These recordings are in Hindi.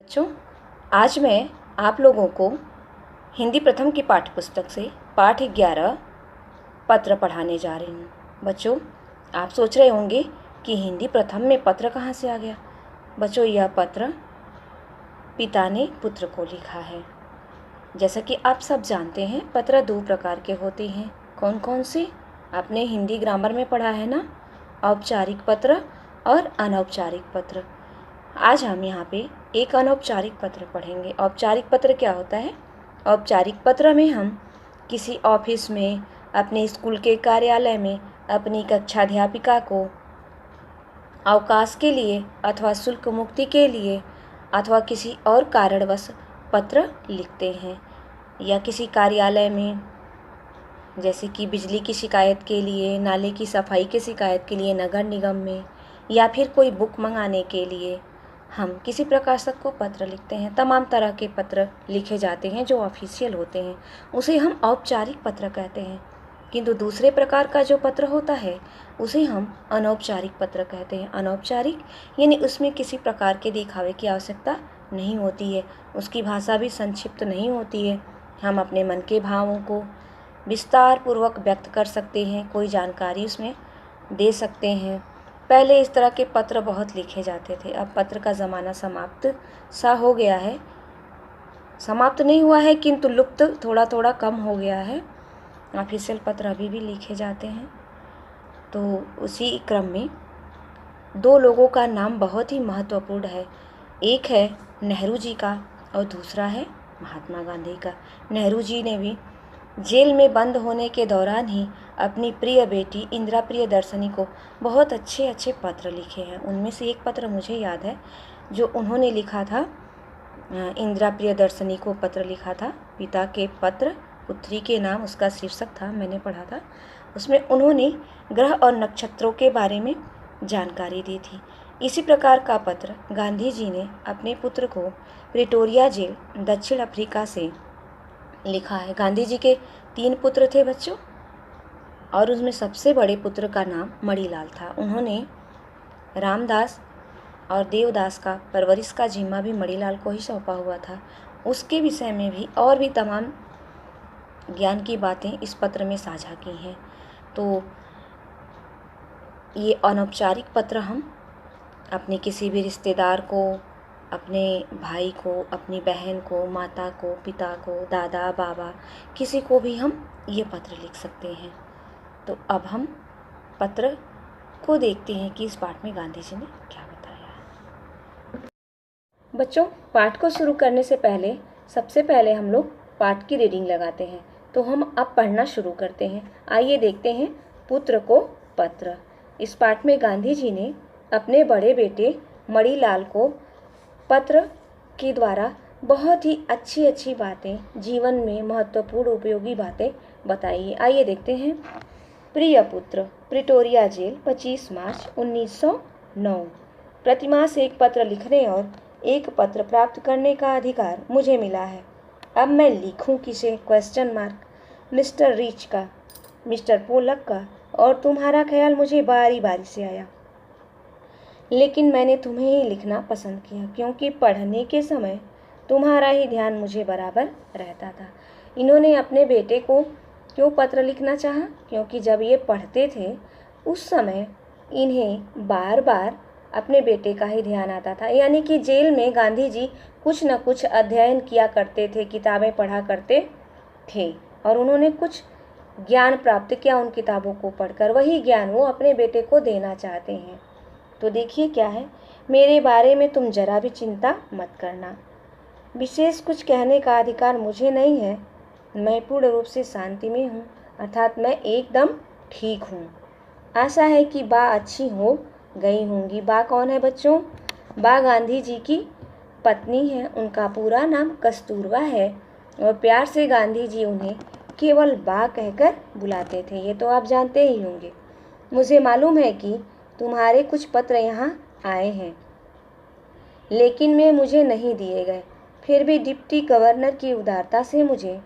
बच्चों, आज मैं आप लोगों को हिंदी प्रथम की पाठ्यपुस्तक से पाठ 11 पत्र पढ़ाने जा रही हूँ। बच्चों, आप सोच रहे होंगे कि हिंदी प्रथम में पत्र कहाँ से आ गया। बच्चों, यह पत्र पिता ने पुत्र को लिखा है। जैसा कि आप सब जानते हैं, पत्र दो प्रकार के होते हैं। कौन कौन से? आपने हिंदी ग्रामर में पढ़ा है ना, औपचारिक पत्र और अनौपचारिक पत्र। आज हम यहाँ पे एक अनौपचारिक पत्र पढ़ेंगे। औपचारिक पत्र क्या होता है? औपचारिक पत्र में हम किसी ऑफिस में, अपने स्कूल के कार्यालय में अपनी कक्षाध्यापिका को अवकाश के लिए अथवा शुल्क मुक्ति के लिए अथवा किसी और कारणवश पत्र लिखते हैं, या किसी कार्यालय में जैसे कि बिजली की शिकायत के लिए, नाले की सफाई की शिकायत के लिए नगर निगम में, या फिर कोई बुक मंगाने के लिए हम किसी प्रकाशक को पत्र लिखते हैं। तमाम तरह के पत्र लिखे जाते हैं जो ऑफिशियल होते हैं, उसे हम औपचारिक पत्र कहते हैं। किंतु दूसरे प्रकार का जो पत्र होता है उसे हम अनौपचारिक पत्र कहते हैं। अनौपचारिक यानी उसमें किसी प्रकार के दिखावे की आवश्यकता नहीं होती है, उसकी भाषा भी संक्षिप्त नहीं होती है। हम अपने मन के भावों को विस्तार पूर्वक व्यक्त कर सकते हैं, कोई जानकारी उसमें दे सकते हैं। पहले इस तरह के पत्र बहुत लिखे जाते थे। अब पत्र का ज़माना समाप्त सा हो गया है, समाप्त नहीं हुआ है किंतु लुप्त थोड़ा थोड़ा कम हो गया है। ऑफिशियल पत्र अभी भी लिखे जाते हैं। तो उसी क्रम में दो लोगों का नाम बहुत ही महत्वपूर्ण है। एक है नेहरू जी का और दूसरा है महात्मा गांधी का। नेहरू जी ने भी जेल में बंद होने के दौरान ही अपनी प्रिय बेटी इंदिरा प्रियदर्शनी को बहुत अच्छे अच्छे पत्र लिखे हैं। उनमें से एक पत्र मुझे याद है जो उन्होंने लिखा था। इंदिरा प्रियदर्शनी को पत्र लिखा था, पिता के पत्र पुत्री के नाम उसका शीर्षक था, मैंने पढ़ा था। उसमें उन्होंने ग्रह और नक्षत्रों के बारे में जानकारी दी थी। इसी प्रकार का पत्र गांधी जी ने अपने पुत्र को प्रिटोरिया जेल दक्षिण अफ्रीका से लिखा है। गांधी जी के 3 पुत्र थे बच्चों, और उसमें सबसे बड़े पुत्र का नाम मणिलाल था। उन्होंने रामदास और देवदास का परवरिश का जिम्मा भी मणिलाल को ही सौंपा हुआ था। उसके विषय में भी और भी तमाम ज्ञान की बातें इस पत्र में साझा की हैं। तो ये अनौपचारिक पत्र हम अपने किसी भी रिश्तेदार को, अपने भाई को, अपनी बहन को, माता को, पिता को, दादा बाबा, किसी को भी हम ये पत्र लिख सकते हैं। तो अब हम पत्र को देखते हैं कि इस पाठ में गांधी जी ने क्या बताया है। बच्चों, पाठ को शुरू करने से पहले सबसे पहले हम लोग पाठ की रीडिंग लगाते हैं। तो हम अब पढ़ना शुरू करते हैं। आइए देखते हैं पुत्र को पत्र। इस पाठ में गांधी जी ने अपने बड़े बेटे मणिलाल को पत्र के द्वारा बहुत ही अच्छी अच्छी बातें, जीवन में महत्वपूर्ण उपयोगी बातें बताई हैं। आइए देखते हैं। प्रिय पुत्र, प्रिटोरिया जेल 25 मार्च 1909। प्रतिमाह से एक पत्र लिखने और एक पत्र प्राप्त करने का अधिकार मुझे मिला है। अब मैं लिखूं किसे? ? मिस्टर रीच का, मिस्टर पोलक का, और तुम्हारा ख्याल मुझे बारी बारी से आया। लेकिन मैंने तुम्हें ही लिखना पसंद किया, क्योंकि पढ़ने के समय तुम्हारा ही ध्यान मुझे बराबर रहता था। इन्होंने अपने बेटे को क्यों पत्र लिखना चाहा? क्योंकि जब ये पढ़ते थे उस समय इन्हें बार बार अपने बेटे का ही ध्यान आता था। यानी कि जेल में गांधी जी कुछ न कुछ अध्ययन किया करते थे, किताबें पढ़ा करते थे, और उन्होंने कुछ ज्ञान प्राप्त किया उन किताबों को पढ़कर। वही ज्ञान वो अपने बेटे को देना चाहते हैं। तो देखिए क्या है। मेरे बारे में तुम जरा भी चिंता मत करना। विशेष कुछ कहने का अधिकार मुझे नहीं है। मैं पूर्ण रूप से शांति में हूँ, अर्थात मैं एकदम ठीक हूँ। आशा है कि बा अच्छी हो गई होंगी। बा कौन है बच्चों? बा गांधी जी की पत्नी है। उनका पूरा नाम कस्तूरबा है और प्यार से गांधी जी उन्हें केवल बा कहकर बुलाते थे। ये तो आप जानते ही होंगे। मुझे मालूम है कि तुम्हारे कुछ पत्र यहाँ आए हैं, लेकिन वे मुझे नहीं दिए गए। फिर भी डिप्टी गवर्नर की उदारता से मुझे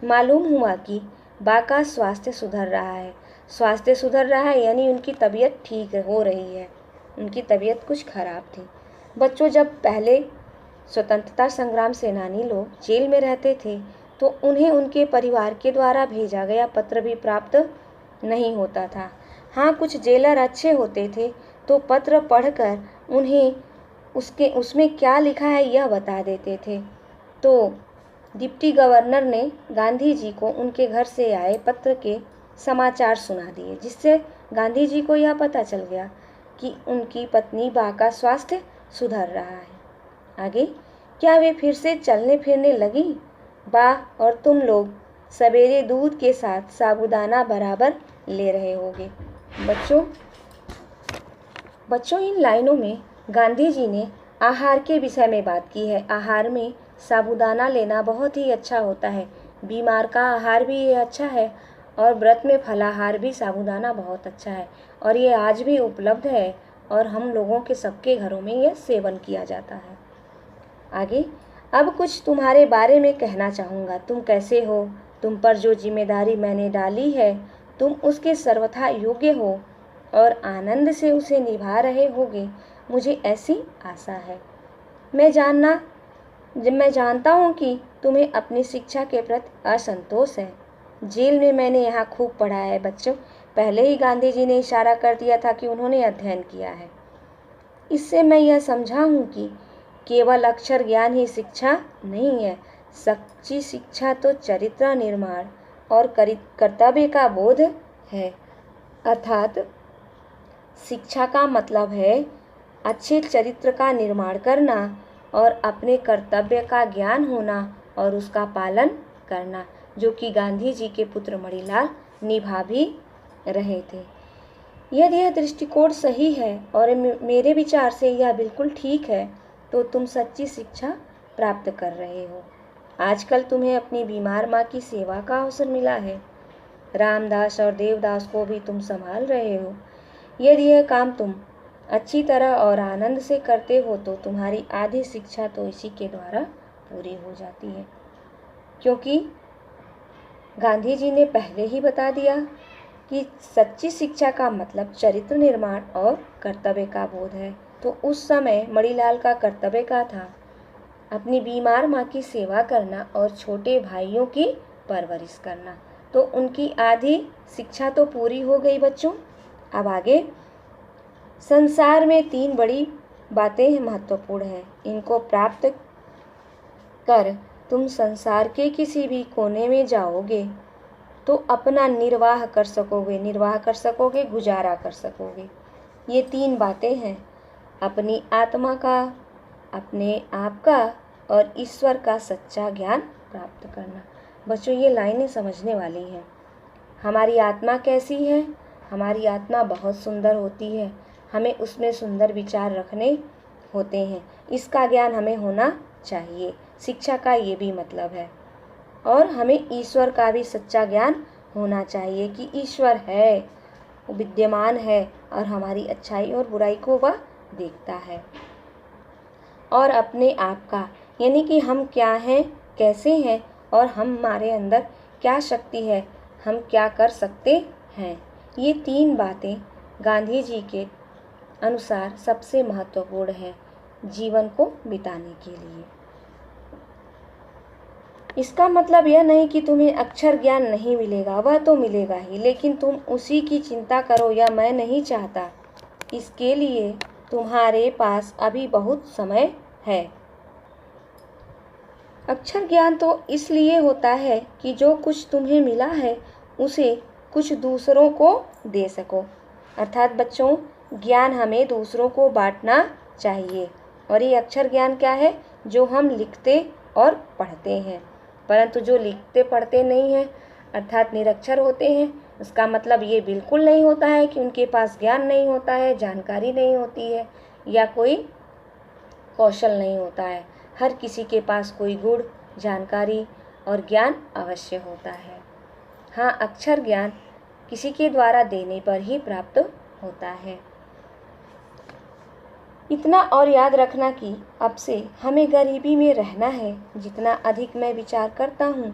मालूम हुआ कि बा का स्वास्थ्य सुधर रहा है। स्वास्थ्य सुधर रहा है यानी उनकी तबीयत ठीक हो रही है। उनकी तबीयत कुछ खराब थी। बच्चों, जब पहले स्वतंत्रता संग्राम सेनानी लोग जेल में रहते थे तो उन्हें उनके परिवार के द्वारा भेजा गया पत्र भी प्राप्त नहीं होता था। हाँ, कुछ जेलर अच्छे होते थे तो पत्र पढ़कर उन्हें उसमें क्या लिखा है यह बता देते थे। तो डिप्टी गवर्नर ने गांधी जी को उनके घर से आए पत्र के समाचार सुना दिए, जिससे गांधी जी को यह पता चल गया कि उनकी पत्नी बा का स्वास्थ्य सुधर रहा है। आगे, क्या वे फिर से चलने फिरने लगी? बा और तुम लोग सवेरे दूध के साथ साबूदाना बराबर ले रहे होगे। बच्चों इन लाइनों में गांधी जी ने आहार के विषय में बात की है। आहार में साबूदाना लेना बहुत ही अच्छा होता है। बीमार का आहार भी ये अच्छा है और व्रत में फलाहार भी साबूदाना बहुत अच्छा है और ये आज भी उपलब्ध है और हम लोगों के सबके घरों में यह सेवन किया जाता है। आगे, अब कुछ तुम्हारे बारे में कहना चाहूँगा। तुम कैसे हो? तुम पर जो जिम्मेदारी मैंने डाली है तुम उसके सर्वथा योग्य हो और आनंद से उसे निभा रहे होगे, मुझे ऐसी आशा है। मैं जानता हूँ कि तुम्हें अपनी शिक्षा के प्रति असंतोष है। जेल में मैंने यहाँ खूब पढ़ा है। बच्चों, पहले ही गांधी जी ने इशारा कर दिया था कि उन्होंने अध्ययन किया है। इससे मैं यह समझा हूँ कि केवल अक्षर ज्ञान ही शिक्षा नहीं है। सच्ची शिक्षा तो चरित्र निर्माण और कर्तव्य का बोध है। अर्थात शिक्षा का मतलब है अच्छे चरित्र का निर्माण करना और अपने कर्तव्य का ज्ञान होना और उसका पालन करना, जो कि गांधी जी के पुत्र मणिलाल निभा भी रहे थे। यदि यह दृष्टिकोण सही है और मेरे विचार से यह बिल्कुल ठीक है तो तुम सच्ची शिक्षा प्राप्त कर रहे हो। आजकल तुम्हें अपनी बीमार माँ की सेवा का अवसर मिला है। रामदास और देवदास को भी तुम संभाल रहे हो। यदि यह काम तुम अच्छी तरह और आनंद से करते हो तो तुम्हारी आधी शिक्षा तो इसी के द्वारा पूरी हो जाती है, क्योंकि गांधी जी ने पहले ही बता दिया कि सच्ची शिक्षा का मतलब चरित्र निर्माण और कर्तव्य का बोध है। तो उस समय मणिलाल का कर्तव्य क्या था? अपनी बीमार माँ की सेवा करना और छोटे भाइयों की परवरिश करना। तो उनकी आधी शिक्षा तो पूरी हो गई बच्चों। अब आगे, संसार में 3 बड़ी बातें महत्वपूर्ण हैं। इनको प्राप्त कर तुम संसार के किसी भी कोने में जाओगे तो अपना निर्वाह कर सकोगे, गुजारा कर सकोगे। ये 3 बातें हैं: अपनी आत्मा का, अपने आप का और ईश्वर का सच्चा ज्ञान प्राप्त करना। बच्चों, ये लाइनें समझने वाली हैं। हमारी आत्मा कैसी है? हमारी आत्मा बहुत सुंदर होती है। हमें उसमें सुंदर विचार रखने होते हैं। इसका ज्ञान हमें होना चाहिए। शिक्षा का ये भी मतलब है। और हमें ईश्वर का भी सच्चा ज्ञान होना चाहिए कि ईश्वर है, वो विद्यमान है और हमारी अच्छाई और बुराई को वह देखता है। और अपने आप का, यानी कि हम क्या हैं, कैसे हैं और हमारे अंदर क्या शक्ति है, हम क्या कर सकते हैं। ये 3 बातें गांधी जी के अनुसार सबसे महत्वपूर्ण है जीवन को बिताने के लिए। इसका मतलब यह नहीं कि तुम्हें अक्षर ज्ञान नहीं मिलेगा, वह तो मिलेगा ही, लेकिन तुम उसी की चिंता करो या मैं नहीं चाहता। इसके लिए तुम्हारे पास अभी बहुत समय है। अक्षर ज्ञान तो इसलिए होता है कि जो कुछ तुम्हें मिला है उसे कुछ दूसरों को दे सको। अर्थात बच्चों, ज्ञान हमें दूसरों को बांटना चाहिए। और ये अक्षर ज्ञान क्या है? जो हम लिखते और पढ़ते हैं। परंतु जो लिखते पढ़ते नहीं हैं, अर्थात निरक्षर होते हैं, उसका मतलब ये बिल्कुल नहीं होता है कि उनके पास ज्ञान नहीं होता है, जानकारी नहीं होती है या कोई कौशल नहीं होता है। हर किसी के पास कोई गुण, जानकारी और ज्ञान अवश्य होता है। हाँ, अक्षर ज्ञान किसी के द्वारा देने पर ही प्राप्त होता है। इतना और याद रखना कि अब से हमें गरीबी में रहना है। जितना अधिक मैं विचार करता हूँ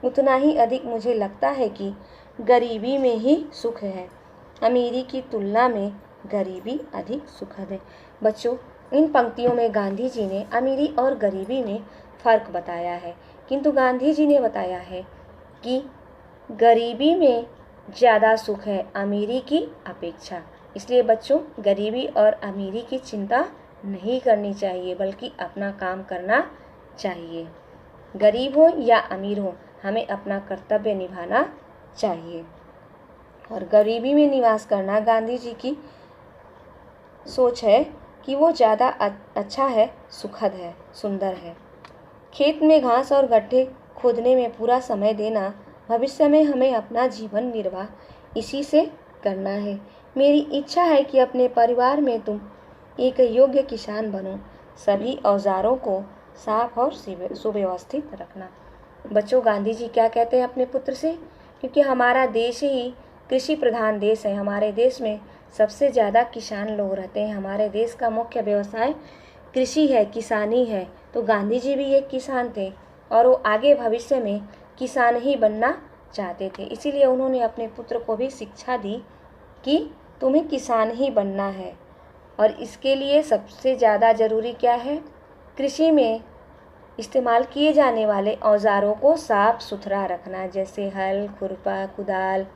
उतना ही अधिक मुझे लगता है कि गरीबी में ही सुख है। अमीरी की तुलना में गरीबी अधिक सुखद है। बच्चों, इन पंक्तियों में गांधी जी ने अमीरी और गरीबी में फ़र्क बताया है, किंतु गांधी जी ने बताया है कि गरीबी में ज़्यादा सुख है अमीरी की अपेक्षा। इसलिए बच्चों, गरीबी और अमीरी की चिंता नहीं करनी चाहिए, बल्कि अपना काम करना चाहिए। गरीब हो या अमीर हो, हमें अपना कर्तव्य निभाना चाहिए। और गरीबी में निवास करना गांधी जी की सोच है कि वो ज़्यादा अच्छा है, सुखद है, सुंदर है। खेत में घास और गड्ढे खोदने में पूरा समय देना, भविष्य में हमें अपना जीवन निर्वाह इसी से करना है। मेरी इच्छा है कि अपने परिवार में तुम एक योग्य किसान बनो। सभी औजारों को साफ और सुव्यवस्थित रखना। बच्चों, गांधी जी क्या कहते हैं अपने पुत्र से? क्योंकि हमारा देश ही कृषि प्रधान देश है, हमारे देश में सबसे ज़्यादा किसान लोग रहते हैं, हमारे देश का मुख्य व्यवसाय कृषि है, किसानी है। तो गांधी जी भी एक किसान थे और वो आगे भविष्य में किसान ही बनना चाहते थे। इसीलिए उन्होंने अपने पुत्र को भी शिक्षा दी कि तुम्हें किसान ही बनना है। और इसके लिए सबसे ज़्यादा ज़रूरी क्या है? कृषि में इस्तेमाल किए जाने वाले औजारों को साफ सुथरा रखना, जैसे हल, खुरपा, कुदाल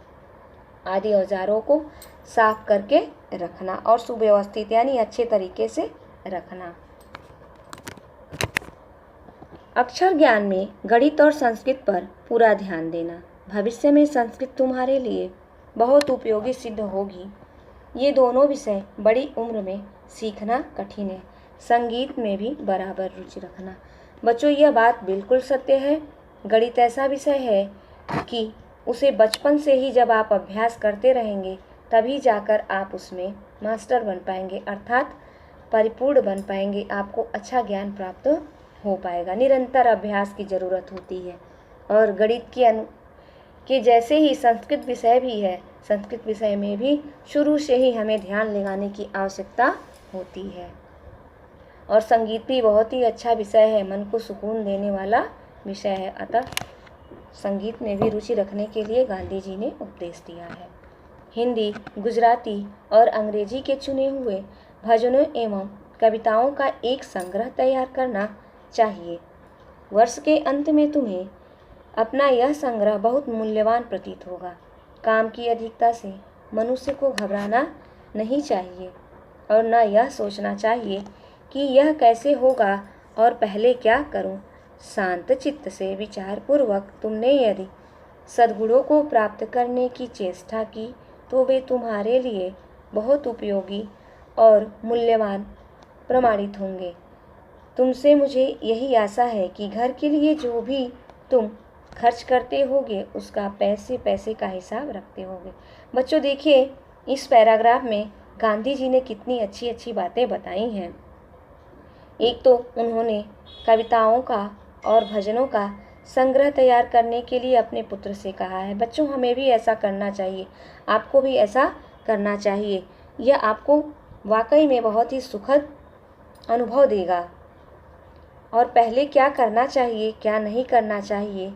आदि औजारों को साफ करके रखना और सुव्यवस्थित यानी अच्छे तरीके से रखना। अक्षर ज्ञान में गणित और संस्कृत पर पूरा ध्यान देना। भविष्य में संस्कृत तुम्हारे लिए बहुत उपयोगी सिद्ध होगी। ये दोनों विषय बड़ी उम्र में सीखना कठिन है। संगीत में भी बराबर रुचि रखना। बच्चों, यह बात बिल्कुल सत्य है। गणित ऐसा विषय है कि उसे बचपन से ही जब आप अभ्यास करते रहेंगे, तभी जाकर आप उसमें मास्टर बन पाएंगे, अर्थात परिपूर्ण बन पाएंगे। आपको अच्छा ज्ञान प्राप्त हो पाएगा। निरंतर अभ्यास की ज़रूरत होती है। और गणित के जैसे ही संस्कृत विषय भी है, संस्कृत विषय में भी शुरू से ही हमें ध्यान लगाने की आवश्यकता होती है। और संगीत भी बहुत ही अच्छा विषय है, मन को सुकून देने वाला विषय है। अतः संगीत में भी रुचि रखने के लिए गांधी जी ने उपदेश दिया है। हिंदी, गुजराती और अंग्रेजी के चुने हुए भजनों एवं कविताओं का एक संग्रह तैयार करना चाहिए। वर्ष के अंत में तुम्हें अपना यह संग्रह बहुत मूल्यवान प्रतीत होगा। काम की अधिकता से मनुष्य को घबराना नहीं चाहिए और न यह सोचना चाहिए कि यह कैसे होगा और पहले क्या करूं। शांत चित्त से विचारपूर्वक तुमने यदि सद्गुणों को प्राप्त करने की चेष्टा की तो वे तुम्हारे लिए बहुत उपयोगी और मूल्यवान प्रमाणित होंगे। तुमसे मुझे यही आशा है कि घर के लिए जो भी तुम खर्च करते होगे उसका पैसे पैसे का हिसाब रखते होगे। बच्चों, देखिए इस पैराग्राफ में गांधी जी ने कितनी अच्छी अच्छी बातें बताई हैं। एक तो उन्होंने कविताओं का और भजनों का संग्रह तैयार करने के लिए अपने पुत्र से कहा है। बच्चों, हमें भी ऐसा करना चाहिए, आपको भी ऐसा करना चाहिए। यह आपको वाकई में बहुत ही सुखद अनुभव देगा। और पहले क्या करना चाहिए, क्या नहीं करना चाहिए,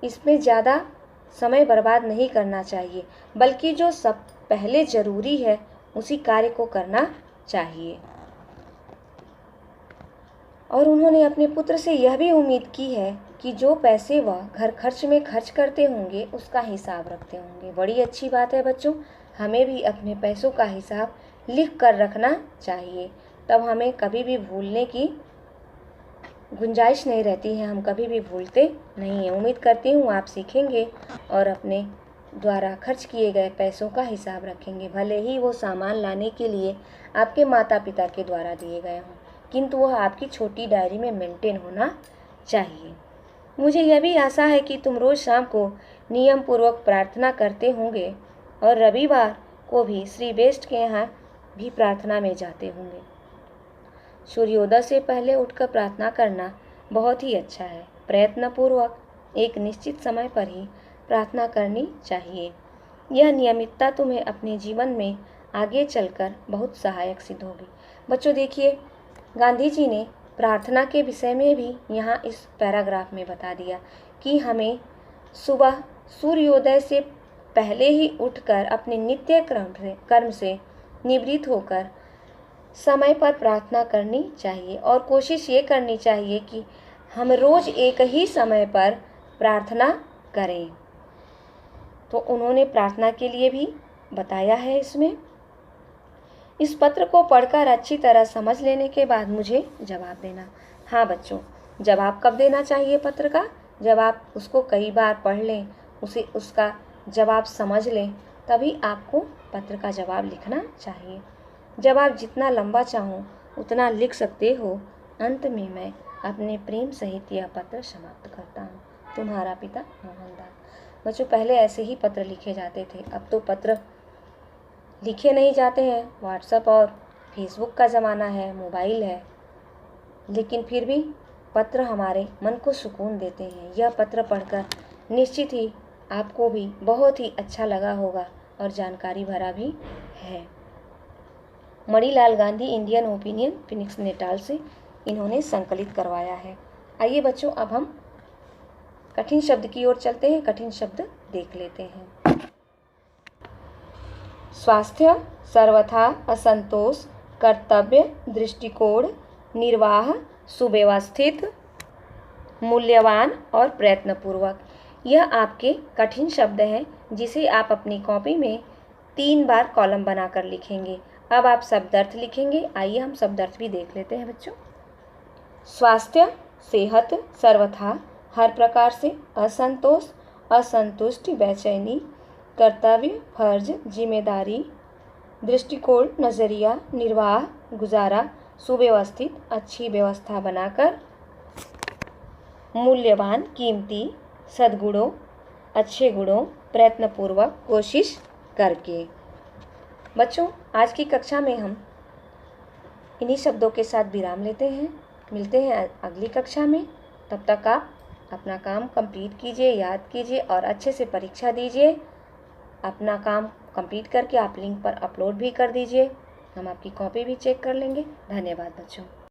इसमें ज़्यादा समय बर्बाद नहीं करना चाहिए, बल्कि जो सब पहले ज़रूरी है उसी कार्य को करना चाहिए। और उन्होंने अपने पुत्र से यह भी उम्मीद की है कि जो पैसे वह घर खर्च में खर्च करते होंगे उसका हिसाब रखते होंगे। बड़ी अच्छी बात है बच्चों, हमें भी अपने पैसों का हिसाब लिख कर रखना चाहिए, तब हमें कभी भी भूलने की गुंजाइश नहीं रहती है, हम कभी भी भूलते नहीं हैं। उम्मीद करती हूँ आप सीखेंगे और अपने द्वारा खर्च किए गए पैसों का हिसाब रखेंगे। भले ही वो सामान लाने के लिए आपके माता पिता के द्वारा दिए गए हों, किंतु वह आपकी छोटी डायरी में मेंटेन होना चाहिए। मुझे यह भी आशा है कि तुम रोज़ शाम को नियम पूर्वक प्रार्थना करते होंगे और रविवार को भी श्री बेस्ट के यहाँ भी प्रार्थना में जाते होंगे। सूर्योदय से पहले उठकर प्रार्थना करना बहुत ही अच्छा है। प्रयत्नपूर्वक एक निश्चित समय पर ही प्रार्थना करनी चाहिए। यह नियमितता तुम्हें अपने जीवन में आगे चलकर बहुत सहायक सिद्ध होगी। बच्चों, देखिए गांधी जी ने प्रार्थना के विषय में भी यहाँ इस पैराग्राफ में बता दिया कि हमें सुबह सूर्योदय से पहले ही उठकर अपने नित्य कर्म से निवृत्त होकर समय पर प्रार्थना करनी चाहिए और कोशिश ये करनी चाहिए कि हम रोज़ एक ही समय पर प्रार्थना करें। तो उन्होंने प्रार्थना के लिए भी बताया है इसमें। इस पत्र को पढ़कर अच्छी तरह समझ लेने के बाद मुझे जवाब देना। हाँ बच्चों, जवाब कब देना चाहिए पत्र का? जब आप उसको कई बार पढ़ लें, उसका जवाब समझ लें, तभी आपको पत्र का जवाब लिखना चाहिए। जब आप जितना लंबा चाहो उतना लिख सकते हो। अंत में मैं अपने प्रेम सहित यह पत्र समाप्त करता हूँ। तुम्हारा पिता मोहनदास। बच्चों, पहले ऐसे ही पत्र लिखे जाते थे, अब तो पत्र लिखे नहीं जाते हैं। व्हाट्सएप और फेसबुक का ज़माना है, मोबाइल है, लेकिन फिर भी पत्र हमारे मन को सुकून देते हैं। यह पत्र पढ़कर निश्चित ही आपको भी बहुत ही अच्छा लगा होगा और जानकारी भरा भी है। Manilal Gandhi, Indian opinion, Phoenix Natal से इन्होंने संकलित करवाया है। आइए बच्चों, अब हम कठिन शब्द की ओर चलते हैं। कठिन शब्द देख लेते हैं। स्वास्थ्य, सर्वथा, असंतोष, कर्तव्य, दृष्टिकोण, निर्वाह, सुव्यवस्थित, मूल्यवान और प्रयत्नपूर्वक। यह आपके कठिन शब्द हैं जिसे आप अपनी कॉपी में 3 बार कॉलम बनाकर लिखेंगे। अब आप शब्दार्थ लिखेंगे। आइए हम शब्दार्थ भी देख लेते हैं बच्चों। स्वास्थ्य, सेहत, सर्वथा, हर प्रकार से, असंतोष, असंतुष्टि, बेचैनी, कर्तव्य, फर्ज, जिम्मेदारी, दृष्टिकोण, नज़रिया, निर्वाह, गुजारा, सुव्यवस्थित, अच्छी व्यवस्था बनाकर, मूल्यवान, कीमती, सद्गुणों, अच्छे गुणों, प्रयत्नपूर्वक, कोशिश करके। बच्चों, आज की कक्षा में हम इन्हीं शब्दों के साथ विराम लेते हैं। मिलते हैं अगली कक्षा में। तब तक आप अपना काम कंप्लीट कीजिए, याद कीजिए और अच्छे से परीक्षा दीजिए। अपना काम कंप्लीट करके आप लिंक पर अपलोड भी कर दीजिए। हम आपकी कॉपी भी चेक कर लेंगे। धन्यवाद बच्चों।